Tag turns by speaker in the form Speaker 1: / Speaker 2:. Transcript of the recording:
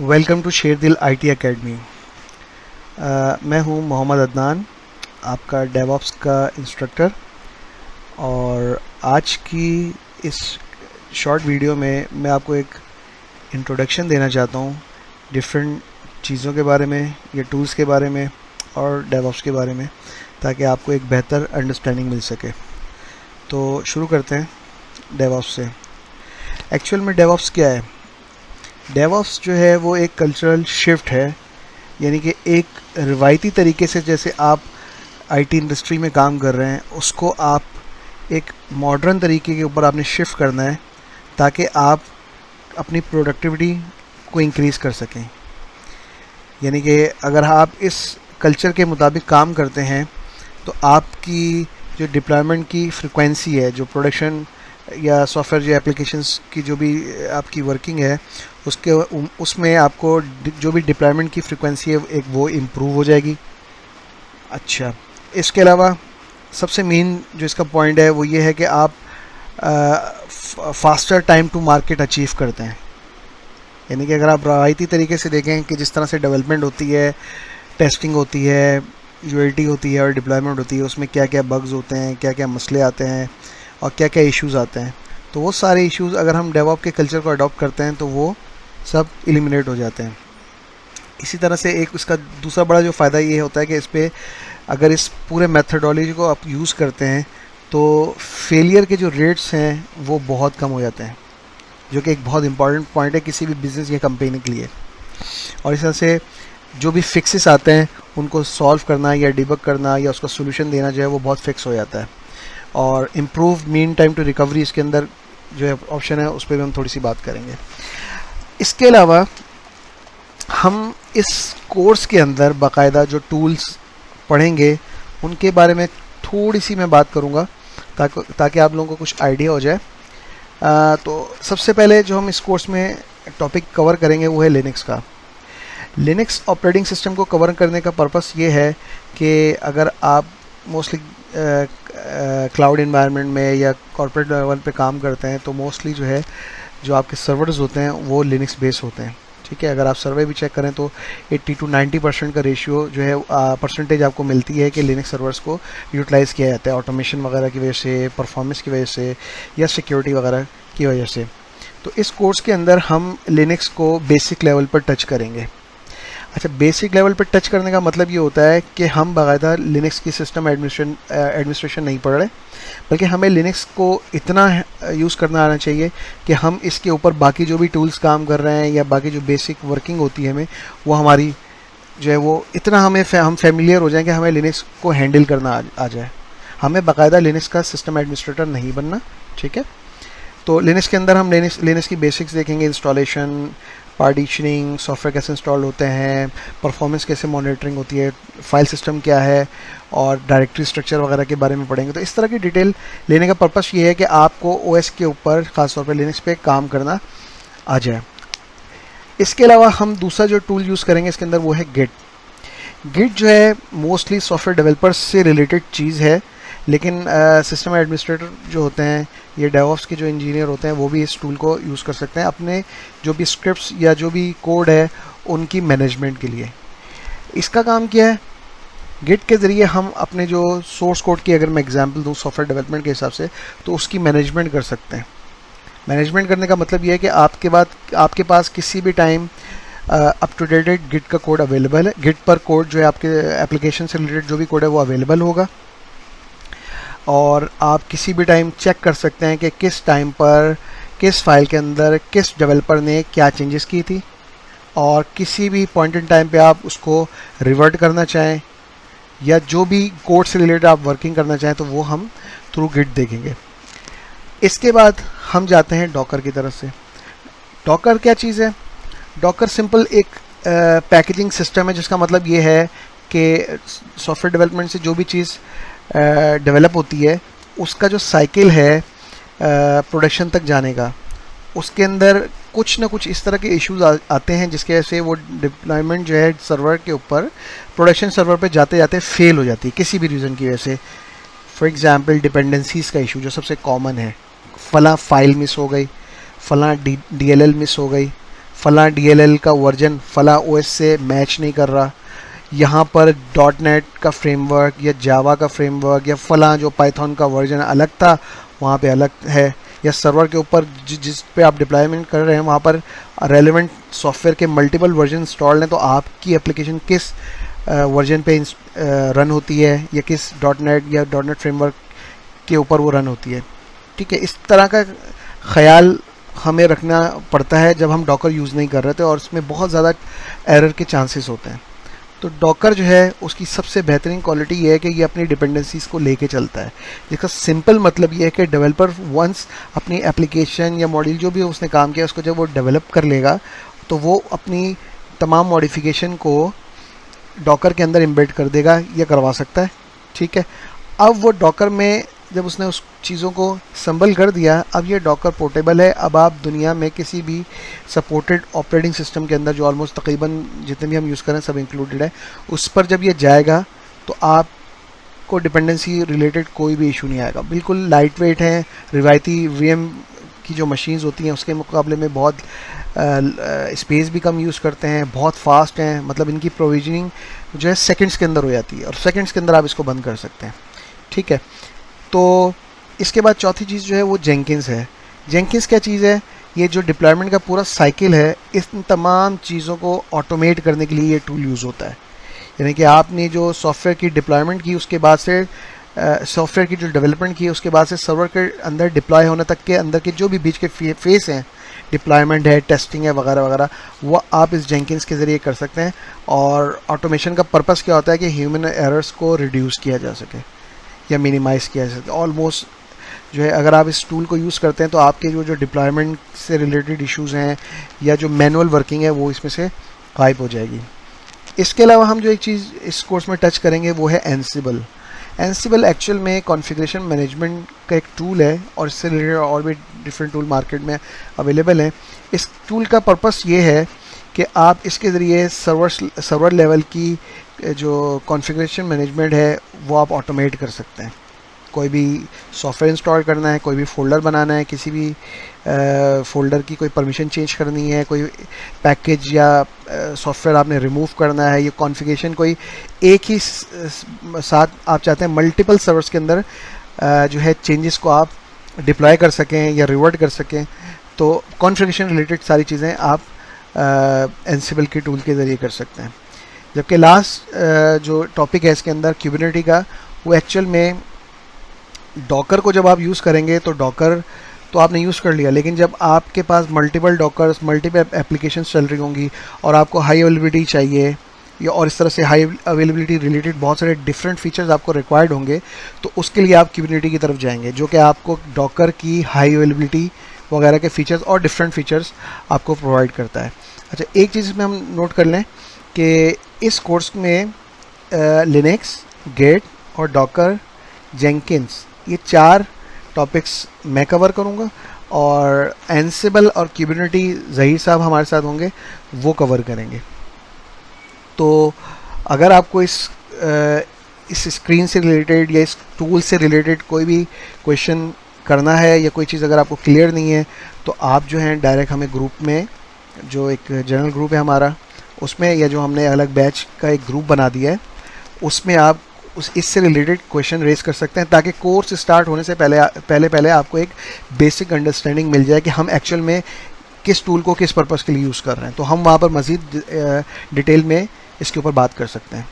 Speaker 1: Welcome to Sherdil IT academy. मैं हूं मोहम्मद अदनान, आपका डेवऑप्स का इंस्ट्रक्टर। और आज की इस शॉर्ट वीडियो में मैं आपको एक इंट्रोडक्शन देना चाहता हूं डिफरेंट चीज़ों के बारे में या टूल्स के बारे में और डेवऑप्स के बारे में, ताकि आपको एक बेहतर अंडरस्टैंडिंग मिल सके। तो शुरू करते हैं डेवऑप्स से। एक्चुअल में डेवऑप्स क्या है? डेवऑप्स जो है वो एक कल्चरल शिफ्ट है, यानी कि एक रिवायती तरीके से जैसे आप आईटी इंडस्ट्री में काम कर रहे हैं उसको आप एक मॉडर्न तरीके के ऊपर आपने शिफ्ट करना है, ताकि आप अपनी प्रोडक्टिविटी को इंक्रीज़ कर सकें। यानी कि अगर आप इस कल्चर के मुताबिक काम करते हैं तो आपकी जो डिप्लॉयमेंट की फ्रिक्वेंसी है, जो प्रोडक्शन या सॉफ्टवेयर जो एप्लीकेशंस की जो भी आपकी वर्किंग है उसमें आपको जो भी डिप्लॉयमेंट की फ्रिक्वेंसी है एक वो इम्प्रूव हो जाएगी। अच्छा, इसके अलावा सबसे मेन जो इसका पॉइंट है वो ये है कि आप faster time to market achieve करते हैं। यानी कि अगर आप रवायती तरीके से देखें कि जिस तरह से डेवलपमेंट होती है, टेस्टिंग होती है, यूएटी होती है और डिप्लॉयमेंट होती है, उसमें क्या क्या बग्स होते हैं, क्या क्या मसले आते हैं और क्या क्या इश्यूज़ आते हैं, तो वो सारे इश्यूज़ अगर हम डेवऑप के कल्चर को अडॉप्ट करते हैं तो वो सब एलिमिनेट हो जाते हैं। इसी तरह से एक उसका दूसरा बड़ा जो फ़ायदा ये होता है कि इस पर अगर इस पूरे मेथडोलॉजी को आप यूज़ करते हैं तो फेलियर के जो रेट्स हैं वो बहुत कम हो जाते हैं, जो कि एक बहुत इंपॉर्टेंट पॉइंट है किसी भी बिज़नेस या कंपनी के लिए। और इस तरह से जो भी फिक्सेस आते हैं उनको सॉल्व करना या डिबग करना या उसका सोल्यूशन देना जो है वो बहुत फिक्स हो जाता है। और improve mean time to recovery इसके अंदर जो है ऑप्शन है, उस पर भी हम थोड़ी सी बात करेंगे। इसके अलावा हम इस कोर्स के अंदर बाकायदा जो टूल्स पढ़ेंगे उनके बारे में थोड़ी सी मैं बात करूंगा ताकि आप लोगों को कुछ आइडिया हो जाए। तो सबसे पहले जो हम इस कोर्स में टॉपिक कवर करेंगे वो है लिनक्स का। लिनक्स ऑपरेटिंग सिस्टम को कवर करने का पर्पस ये है कि अगर आप मोस्टली क्लाउड इन्वायरमेंट में या कॉर्पोरेट लेवल पे काम करते हैं तो मोस्टली जो है जो आपके सर्वर्स होते हैं वो लिनक्स बेस होते हैं। ठीक है, अगर आप सर्वे भी चेक करें तो 80 to 90% का रेशियो जो है परसेंटेज आपको मिलती है कि लिनक्स सर्वर्स को यूटिलाइज़ किया जाता है ऑटोमेशन वगैरह की वजह से, परफॉर्मेंस की वजह से या सिक्योरिटी वगैरह की वजह से। तो इस कोर्स के अंदर हम लिनक्स को बेसिक लेवल पर टच करेंगे। अच्छा, बेसिक लेवल पर टच करने का मतलब ये होता है कि हम बाकायदा लिनक्स की सिस्टम एडमिनिस्ट्रेशन नहीं पढ़ रहे, बल्कि हमें लिनक्स को इतना यूज़ करना आना चाहिए कि हम इसके ऊपर बाकी जो भी टूल्स काम कर रहे हैं या बाकी जो बेसिक वर्किंग होती है हमें वो हमारी जो है वो इतना हम फेमिलियर हो जाएं कि हमें लिनक्स को हैंडल करना आ जाए। हमें बाकायदा लिनक्स का सिस्टम एडमिनिस्ट्रेटर नहीं बनना। ठीक है, तो लिनक्स के अंदर हम लिनक्स की बेसिक्स देखेंगे, इंस्टॉलेशन, पार्टीशनिंग, सॉफ्टवेयर कैसे इंस्टॉल होते हैं, परफॉर्मेंस कैसे मॉनिटरिंग होती है, फाइल सिस्टम क्या है और डायरेक्टरी स्ट्रक्चर वगैरह के बारे में पढ़ेंगे। तो इस तरह की डिटेल लेने का पर्पस ये है कि आपको ओएस के ऊपर ख़ासतौर पर लिनक्स पे काम करना आ जाए। इसके अलावा हम दूसरा जो टूल यूज़ करेंगे इसके अंदर वो है गिट। गिट जो है मोस्टली सॉफ्टवेयर डेवलपर्स से रिलेटेड चीज़ है, लेकिन सिस्टम एडमिनिस्ट्रेटर जो होते हैं, ये डेवऑप्स के जो इंजीनियर होते हैं वो भी इस टूल को यूज़ कर सकते हैं अपने जो भी स्क्रिप्ट्स या जो भी कोड है उनकी मैनेजमेंट के लिए। इसका काम क्या है? गिट के ज़रिए हम अपने जो सोर्स कोड की अगर मैं एग्जांपल दूँ सॉफ्टवेयर डेवलपमेंट के हिसाब से, तो उसकी मैनेजमेंट कर सकते हैं। मैनेजमेंट करने का मतलब ये है कि आपके पास किसी भी time up to dated Git का कोड अवेलेबल है। गिट पर कोड जो है आपके एप्लीकेशन से रिलेटेड जो भी कोड है वो अवेलेबल होगा, और आप किसी भी टाइम चेक कर सकते हैं कि किस टाइम पर किस फाइल के अंदर किस डेवलपर ने क्या चेंजेस की थी, और किसी भी पॉइंट इन टाइम पे आप उसको रिवर्ट करना चाहें या जो भी कोड से रिलेटेड आप वर्किंग करना चाहें तो वो हम थ्रू गिट देखेंगे। इसके बाद हम जाते हैं डॉकर की तरफ से। डॉकर क्या चीज़ है? डॉकर सिंपल एक पैकेजिंग सिस्टम है, जिसका मतलब ये है कि सॉफ्टवेयर डेवलपमेंट से जो भी चीज़ डेवलप होती है उसका जो साइकिल है प्रोडक्शन तक जाने का, उसके अंदर कुछ ना कुछ इस तरह के इश्यूज आते हैं जिसकी वजह से वो डिप्लॉयमेंट जो है सर्वर के ऊपर प्रोडक्शन सर्वर पे जाते जाते फेल हो जाती है किसी भी रीज़न की वजह से। फॉर एग्जांपल डिपेंडेंसीज़ का इशू जो सबसे कॉमन है, फला फाइल मिस हो गई, फला DLL मिस हो गई, फला DLL का वर्जन फला OS से मैच नहीं कर रहा, यहाँ पर .NET का फ्रेमवर्क या जावा का फ्रेमवर्क या फला जो पाइथन का वर्जन अलग था वहाँ पे अलग है, या सर्वर के ऊपर जिस पे आप डिप्लॉयमेंट कर रहे हैं वहाँ पर रेलेवेंट सॉफ्टवेयर के मल्टीपल वर्जन इंस्टॉल्ड हैं, तो आपकी एप्लीकेशन किस वर्जन पे रन होती है या किस .NET या .NET फ्रेमवर्क के ऊपर वो रन होती है। ठीक है, इस तरह का ख्याल हमें रखना पड़ता है जब हम डॉकर यूज़ नहीं कर रहे थे और इसमें बहुत ज़्यादा एरर के चांसेस होते हैं। तो डॉकर जो है उसकी सबसे बेहतरीन क्वालिटी ये है कि ये अपनी डिपेंडेंसीज को लेके चलता है, जिसका सिंपल मतलब ये है कि डेवलपर वंस अपनी एप्लीकेशन या मॉड्यूल जो भी उसने काम किया उसको जब वो डेवलप कर लेगा तो वो अपनी तमाम मॉडिफिकेशन को डॉकर के अंदर एम्बेड कर देगा या करवा सकता है। ठीक है, अब वो डॉकर में जब उसने उस चीज़ों को संभल कर दिया, अब ये डॉकर पोर्टेबल है। अब आप दुनिया में किसी भी सपोर्टेड ऑपरेटिंग सिस्टम के अंदर, जो ऑलमोस्ट तकरीबन जितने भी हम यूज़ करें सब इंक्लूडेड है, उस पर जब ये जाएगा तो आपको डिपेंडेंसी रिलेटेड कोई भी इशू नहीं आएगा। बिल्कुल लाइट वेट है, रिवायती VM की जो मशीन्स होती हैं उसके मुकाबले में बहुत स्पेस भी कम यूज़ करते हैं, बहुत फास्ट हैं, मतलब इनकी प्रोविजनिंग जो है सेकंड्स के अंदर हो जाती है और सेकंड्स के अंदर आप इसको बंद कर सकते हैं। ठीक है, तो इसके बाद चौथी चीज़ जो है वो जेंकिंस है। जेंकिंस क्या चीज़ है? ये जो डिप्लॉयमेंट का पूरा साइकिल है, इस तमाम चीज़ों को ऑटोमेट करने के लिए ये टूल यूज़ होता है। यानी कि आपने जो सॉफ्टवेयर की डिप्लॉयमेंट की उसके बाद से सॉफ्टवेयर की जो डेवलपमेंट की उसके बाद से सर्वर के अंदर डिप्लॉय होने तक के अंदर के जो भी बीच के फेस हैं, डिप्लॉयमेंट है, टेस्टिंग है वगैरह वगैरह, वो आप इस जेंकिंस के ज़रिए कर सकते हैं। और ऑटोमेशन का पर्पस क्या होता है कि ह्यूमन एरर्स को रिड्यूस किया जा सके या मिनिमाइज़ किया जा सके। ऑलमोस्ट जो है अगर आप इस टूल को यूज़ करते हैं तो आपके जो डिप्लॉयमेंट से रिलेटेड इश्यूज़ हैं या जो मैनुअल वर्किंग है वो इसमें से गायब हो जाएगी। इसके अलावा हम जो एक चीज़ इस कोर्स में टच करेंगे वो है एंसिबल। एंसिबल एक्चुअल में कॉन्फ़िगरेशन मैनेजमेंट का एक टूल है और इससे रिलेटेड और भी डिफरेंट टूल मार्केट में अवेलेबल हैं। इस टूल का पर्पस ये है कि आप इसके ज़रिए सर्वर लेवल की जो कॉन्फ़िगरेशन मैनेजमेंट है वो आप ऑटोमेट कर सकते हैं। कोई भी सॉफ्टवेयर इंस्टॉल करना है, कोई भी फ़ोल्डर बनाना है, किसी भी फ़ोल्डर की कोई परमिशन चेंज करनी है, कोई पैकेज या सॉफ्टवेयर आपने रिमूव करना है, ये कॉन्फ़िगरेशन कोई एक ही साथ आप चाहते हैं मल्टीपल सर्वर्स के अंदर जो है चेंजेस को आप डिप्लॉय कर सकें या रिवर्ट कर सकें, तो कॉन्फ़िगरेशन रिलेटेड सारी चीज़ें आप एंसिबल के टूल के ज़रिए कर सकते हैं। जबकि लास्ट जो टॉपिक है इसके अंदर क्यूबरनेटी का, वो एक्चुअल में डॉकर को जब आप यूज़ करेंगे तो डॉकर तो आपने यूज़ कर लिया, लेकिन जब आपके पास मल्टीपल डॉकर्स, मल्टीपल एप्लीकेशंस चल रही होंगी और आपको हाई अवेलेबिलिटी चाहिए या और इस तरह से हाई अवेलेबिलिटी रिलेटेड बहुत सारे डिफरेंट फीचर्स आपको रिक्वायर्ड होंगे, तो उसके लिए आप क्यूबरनेटी की तरफ जाएंगे, जो कि आपको डॉकर की हाई अवेलेबिलिटी वगैरह के फीचर्स और डिफरेंट फीचर्स आपको प्रोवाइड करता है। अच्छा, एक चीज़ इसमें हम नोट कर लें कि इस कोर्स में लिनक्स, गेट और डॉकर, जेंकिंस, ये 4 टॉपिक्स मैं कवर करूँगा और एंसिबल और क्यूबरनेटी ज़हीर साहब हमारे साथ होंगे, वो कवर करेंगे। तो अगर आपको इस स्क्रीन से रिलेटेड या इस टूल से रिलेटेड कोई भी क्वेश्चन करना है या कोई चीज़ अगर आपको क्लियर नहीं है तो आप जो हैं डायरेक्ट हमें ग्रुप में, जो एक जनरल ग्रुप है हमारा, उसमें, या जो हमने अलग बैच का एक ग्रुप बना दिया है उसमें आप इससे रिलेटेड क्वेश्चन रेज कर सकते हैं, ताकि कोर्स स्टार्ट होने से पहले आपको एक बेसिक अंडरस्टैंडिंग मिल जाए कि हम एक्चुअल में किस टूल को किस पर्पज़ के लिए यूज़ कर रहे हैं। तो हम वहाँ पर मज़ीद डिटेल में इसके ऊपर बात कर सकते हैं।